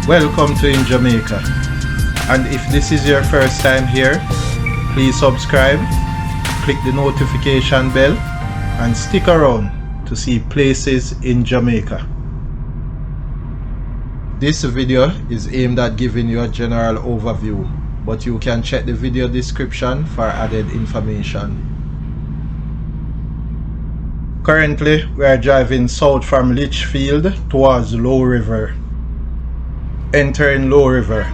Welcome to InJamaica, and if this is your first time here, please subscribe, click the notification bell and stick around to see places in Jamaica. This video is aimed at giving you a general overview, but you can check the video description for added information. Currently, we are driving south from Litchfield towards Lowe River. Entering Lowe River.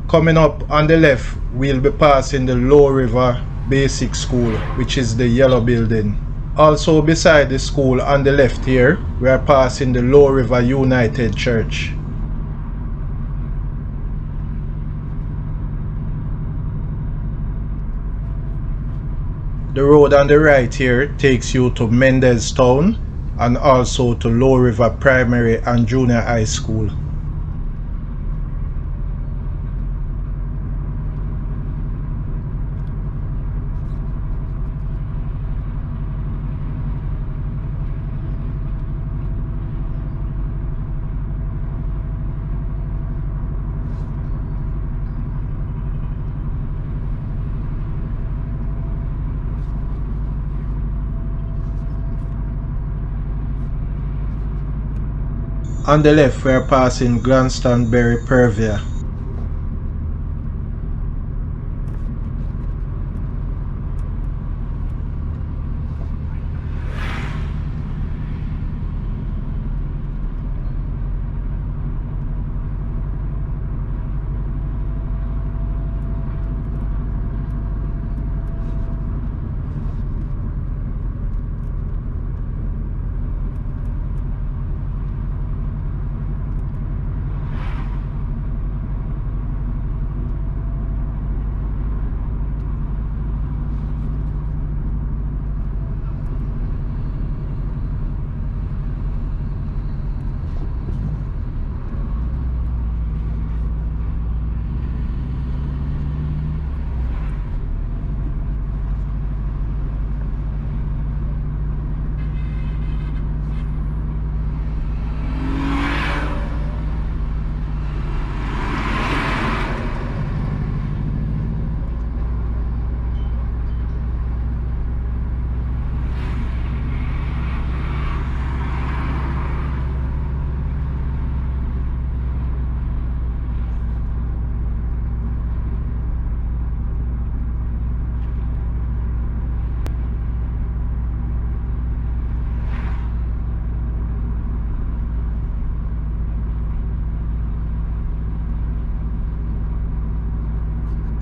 Coming up on the left, we'll be passing the Lowe River Basic School, which is the yellow building. Also beside the school on the left here, we are passing the Lowe River United Church. The road on the right here takes you to Mendez Town and also to Lowe River Primary and Junior High School. On the left, we are passing Glastonbury Purveyor.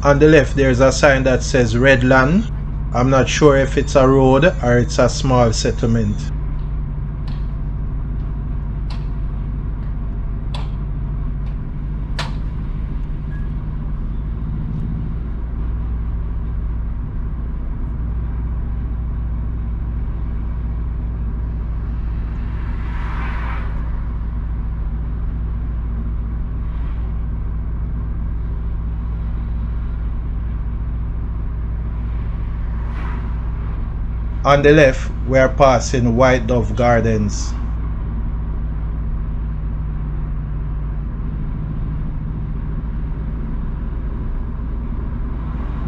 On the left, there's a sign that says Redland. I'm not sure if it's a road or it's a small settlement. On the left, we are passing White Dove Gardens.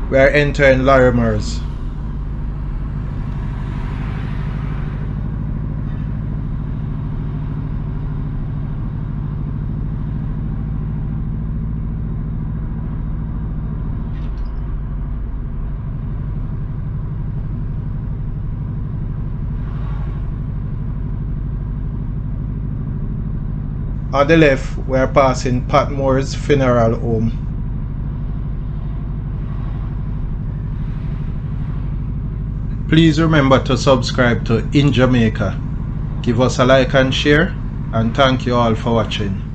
We are entering Lorrimers. On the left, we are passing Patmore's funeral home. Please remember to subscribe to InJamaica. Give us a like and share, and thank you all for watching.